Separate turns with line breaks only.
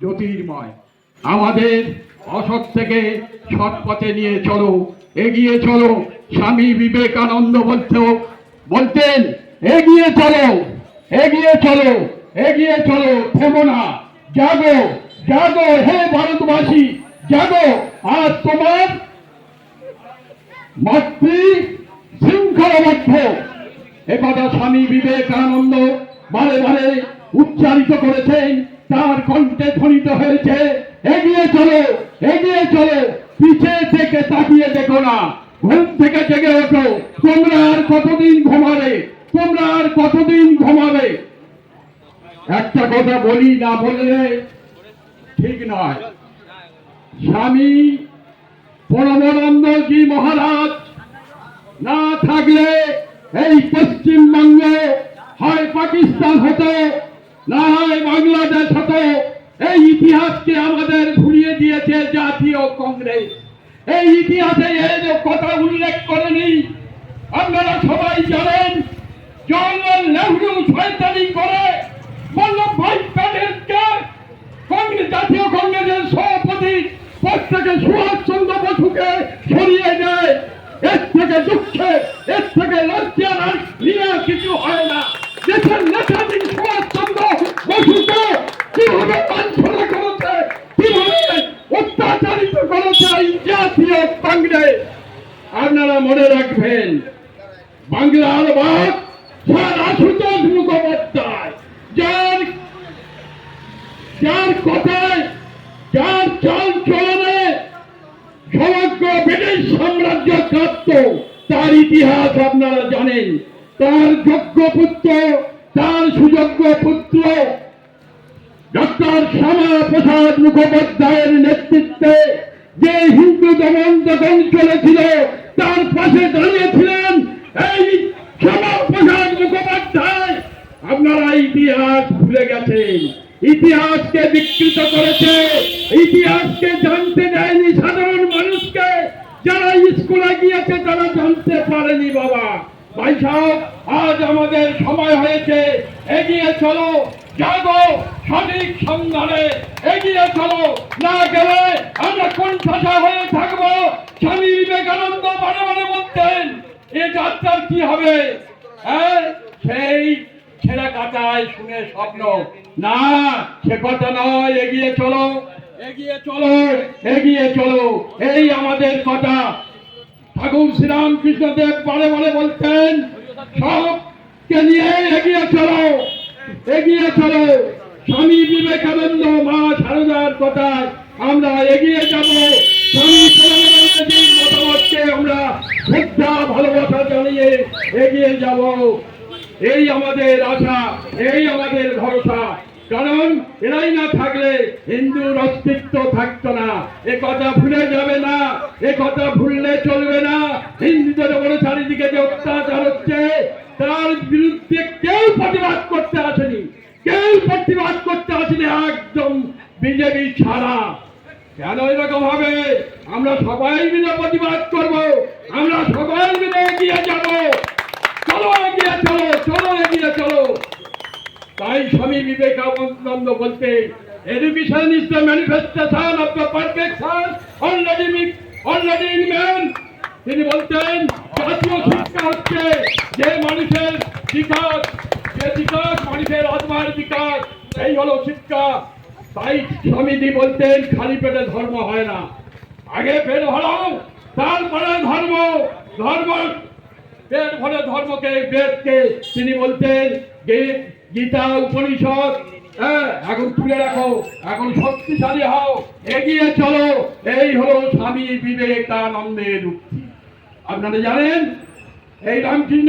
জ্যোতির্ময়। আমাদের অসৎ থেকে সৎ পথে নিয়ে চলো, এগিয়ে চলো। স্বামী বিবেকানন্দ বলতেন এগিয়ে চলো, এগিয়ে চলো, এগিয়ে চলো, থেমো না। জাগো, জাগো হে ভারতবাসী, জাগো। আজ তোমার মাতৃ শৃঙ্খলাবদ্ধ একথা স্বামী বিবেকানন্দ বারে বারে উচ্চারিত করেছেন, তার কণ্ঠে ধ্বনিত হয়েছে এগিয়ে চলো, এগিয়ে চলো, পিছে থেকে তাকিয়ে দেখো না, ঘুম থেকে জেগে ওঠো। তোমরা আর কতদিন ঘুমাবে, তোমরা আর কতদিন ঘুমাবে? একটা কথা বলি, না বললে ঠিক নয়। স্বামী পরমানন্দজি মহারাজ না থাকলে এই পশ্চিমবঙ্গে হয় পাকিস্তান হতো, না হয় বাংলাদেশ হতো। এই ইতিহাসকে আমাদের ভুলিয়ে দিয়েছে জাতীয় কংগ্রেস। এই ইতিহাসে এর কথা উল্লেখ করেনি। আপনারা সবাই জানেন জওহরলাল নেহরু শয়তানি করে বল্লভভাই প্যাটেলকে জাতীয় কংগ্রেসের সভাপতি পদ থেকে সুভাষচন্দ্র বসুকে সরিয়ে দেয়। এর থেকে দুঃখে, এর থেকে লজ্জা নিয়ে কিছু হয় না। দেশের নেতাজি সুভাষচন্দ্র বসুকে কিভাবে লাঞ্ছনা করেছে, কিভাবে অত্যাচারিত করেছে এই জাতীয় কংগ্রেস। আপনারা মনে রাখবেন, বাংলার বাদ স্যার আশুতোষ মুখোপাধ্যায়, যার কথায়, যার চাল চলনে সমগ্র ব্রিটিশ সাম্রাজ্য কাঁপত, তার ইতিহাস আপনারা জানেন। তার যোগ্য পুত্র, তার সুযোগ্য পুত্র ডক্টর শ্যামাপ্রসাদ মুখোপাধ্যায়ের নেতৃত্বে যে হিন্দু দমন যখন চলেছিল, তার পাশে দাঁড়িয়েছিলেন এই শ্যামাপ্রসাদ মুখোপাধ্যায়। আপনারা ইতিহাস ভুলে গেছেন, ইতিহাসকে বিকৃত করেছে, ইতিহাসকে জানতে দেয়নি সাধারণ মানুষকে। যারা স্কুলে গিয়েছে তারা জানতে পারেনি। বাবা ভাই সাহেব, আজ আমাদের সময় হয়েছে, এগিয়ে চলো, জাগো, সঠিক সন্ধানে এগিয়ে চলো। না গেলে আমরা কোণঠাসা হয়ে থাকবো। স্বামী বিবেকানন্দ বারে বারে বলতেন এ যাত্রার কি হবে? সেই ছেঁড়া কাটায় শুনে স্বপ্ন, না সে কথা নয়। এগিয়ে চলো, এগিয়ে চলো, এগিয়ে চলো, এই আমাদের কথা। ঠাকুর শ্রীরামকৃষ্ণদেব বারে বারে বলতেন সবকে নিয়ে এগিয়ে চলো, এগিয়ে চলো। স্বামী বিবেকানন্দ, মা শারদার কথায় আমরা এগিয়ে যাব। স্বামী বিবেকানন্দের মতামতকে আমরা শ্রদ্ধা ভালোবাসা জানিয়ে এগিয়ে যাব। এই আমাদের আশা, এই আমাদের ভরসা। কারণ এরাই না থাকলে হিন্দুর অস্তিত্ব থাকতো না। এ কথা ভুলে যাবে না, এ কথা ভুললে চলবে না। হিন্দুদের উপরে চারিদিকে যে অত্যাচার হচ্ছে, তার বিরুদ্ধে কেউ প্রতিবাদ করতে আসেনি, কেউ প্রতিবাদ করতে আসেনি, একদম বিজেপি ছাড়া। কেন এরকম হবে? আমরা সবাই মিলে প্রতিবাদ করব, আমরা সবাই মিলে এগিয়ে যাব। চলো এগিয়ে চলো, চলো এগিয়ে চলো। তাই স্বামী বিবেকানন্দ বলতে, education is the manifestation of the perfection already in man. তিনি বলতেন জাতীয় শিক্ষা হচ্ছে যে মানুষের বিকাশ, যে বিকাশ মানুষের আত্মার বিকাশ, এই হলো শিক্ষা। তাই স্বামীজি বলতেন খালি পেটে ধর্ম হয় না, আগে পেট ভরাও, তারপরে ধর্ম। ধর্ম পেট ভরে ধর্মকে, বেদকে তিনি বলতেন গীতা উপনিষদ এখন তুলে রাখো, এখন শক্তিশালী হও, এগিয়ে চলো। এই হলো স্বামী বিবেকানন্দের উক্তি। আপনারা জানেন এই রামকৃষ্ণ